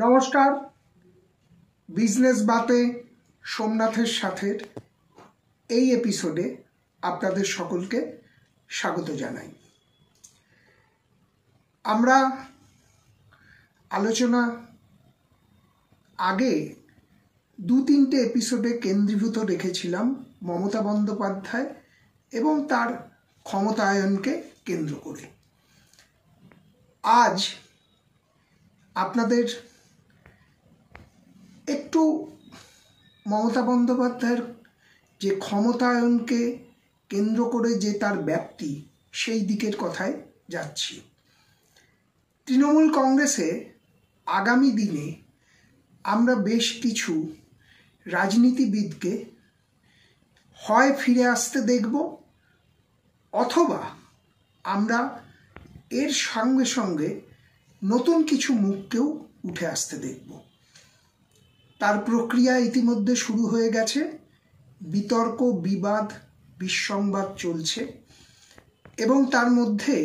নমস্কার, বিজনেস বাতে সোমনাথের সাথে এই এপিসোডে আপনাদের সকলকে স্বাগত জানাই। আমরা আলোচনা আগে 2-3টে এপিসোডে কেন্দ্রীভূত রেখেছিলাম মমতা বন্দ্যোপাধ্যায় এবং তার ক্ষমতায়নকে কেন্দ্র করে। আজ আপনাদের একটু মমতা বন্দ্যোপাধ্যায়ের যে ক্ষমতায়নকে কেন্দ্র করে যে তার ব্যাপ্তি, সেই দিকের কথায় যাচ্ছি। তৃণমূল কংগ্রেসে আগামী দিনে আমরা বেশ কিছু রাজনীতিবিদকে হয় ফিরে আসতে দেখব, অথবা আমরা এর সঙ্গে সঙ্গে নতুন কিছু মুখকেও উঠে আসতে দেখব। তার প্রক্রিয়া ইতিমধ্যে শুরু হয়ে গেছে। বিতর্ক, বিবাদ, বিসংবাদ চলছে এবং তার মধ্যে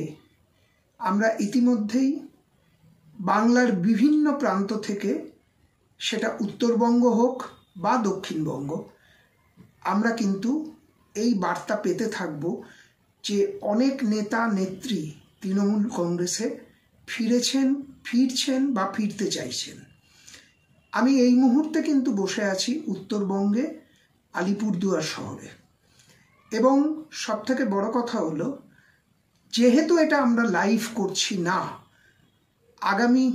আমরা ইতিমধ্যেই বাংলার বিভিন্ন প্রান্ত থেকে, সেটা উত্তরবঙ্গ হোক বা দক্ষিণবঙ্গ, আমরা কিন্তু এই বার্তা পেতে থাকব যে অনেক নেতা নেত্রী তৃণমূল কংগ্রেসে ফিরছেন বা ফিরতে চাইছেন। আমি এই মুহূর্তে কিন্তু বসে আছি উত্তরবঙ্গে আলিপুরদুয়ার শহরে, এবং সবথেকে বড় কথা হলো, যেহেতু এটা আমরা লাইভ করছি না, আগামী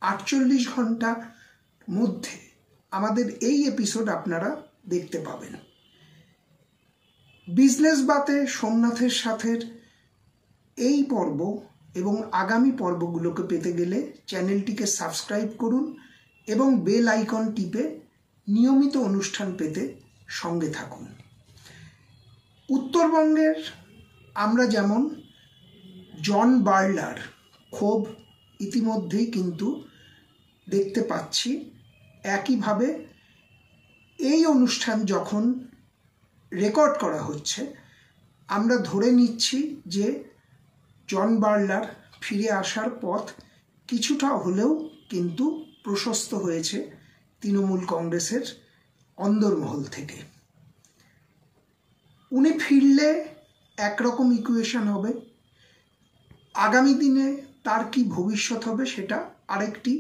48 ঘন্টার মধ্যে আমাদের এই এপিসোড আপনারা দেখতে পাবেন। বিজনেস বাতে সোমনাথের সাথে এই পর্ব এবং আগামী পর্বগুলোকে পেতে গেলে চ্যানেলটিকে সাবস্ক্রাইব করুন এবং বেল আইকন টিপে নিয়মিত অনুষ্ঠান পেতে সঙ্গে থাকুন। উত্তরবঙ্গের আমরা যেমন জন বার্লার ক্ষোভ ইতিমধ্যেই কিন্তু দেখতে পাচ্ছি, একইভাবে এই অনুষ্ঠান যখন রেকর্ড করা হচ্ছে, আমরা ধরে নিচ্ছি যে জন বার্লার ফিরে আসার পথ কিছুটা হলেও কিন্তু প্রশস্ত হয়েছে তৃণমূল কংগ্রেসের অন্দরমহল থেকে। উনি ফিরলে একরকম ইকুয়েশন হবে, আগামী দিনে তার কি ভবিষ্যৎ হবে সেটা আরেকটি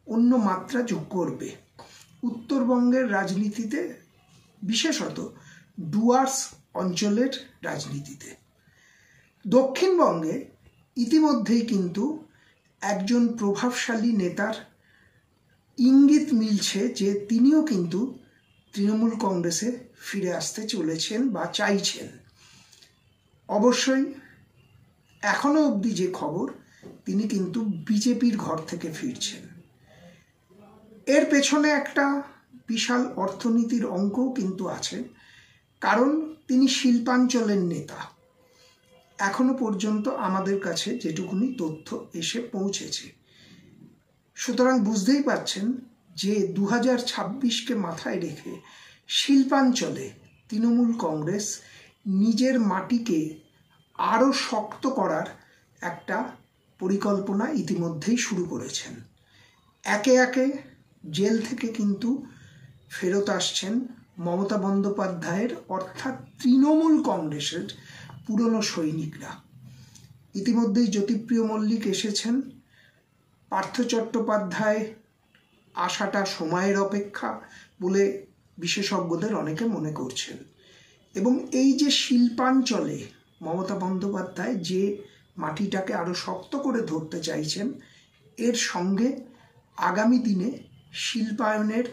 অন্য মাত্রা যোগ করবে উত্তরবঙ্গের রাজনীতিতে, বিশেষত ডুয়ার্স অঞ্চলের রাজনীতিতে। দক্ষিণবঙ্গে ইতিমধ্যেই কিন্তু একজন প্রভাবশালী নেতার ইঙ্গিত মিলছে যে তিনিও কিন্তু তৃণমূল কংগ্রেসে ফিরে আসতে চলেছেন বা চাইছেন। অবশ্যই এখনো অবধি যে খবর, তিনি কিন্তু বিজেপির ঘর থেকে ফিরছেন। এর পেছনে একটা বিশাল অর্থনীতির অঙ্কও কিন্তু আছে, কারণ তিনি শিল্পাঞ্চলের নেতা। এখনো পর্যন্ত আমাদের কাছে যেটুকুনি তথ্য এসে পৌঁছেছে, সুতরাং বুঝতেই পারছেন যে 2026কে মাথায় রেখে শিল্পাঞ্চলে তৃণমূল কংগ্রেস নিজের মাটিকে আরও শক্ত করার একটা পরিকল্পনা ইতিমধ্যেই শুরু করেছেন। একে একে জেল থেকে কিন্তু ফেরত আসছেন মমতা বন্দ্যোপাধ্যায়ের অর্থাৎ তৃণমূল কংগ্রেসের পুরনো সৈনিকরা। ইতিমধ্যেই জ্যোতিপ্রিয় মল্লিক এসেছেন। পার্থ চট্টোপাধ্যায় আসাটা সময়ের অপেক্ষা বলে বিশেষজ্ঞদের অনেকে মনে করছেন। এবং এই যে শিল্পাঞ্চলে মমতা বন্দ্যোপাধ্যায় যে মাটিটাকে আরও শক্ত করে ধরতে চাইছেন, এর সঙ্গে আগামী দিনে শিল্পায়নের,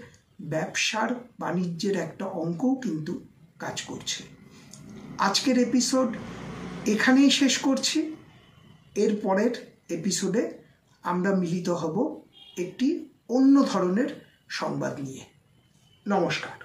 ব্যবসার, বাণিজ্যের একটা অঙ্কও কিন্তু কাজ করছে। আজকের এপিসোড এখানেই শেষ করছি। এর পরের এপিসোডে আমরা মিলিত হব একটি অন্য ধরনের সংবাদ নিয়ে। নমস্কার।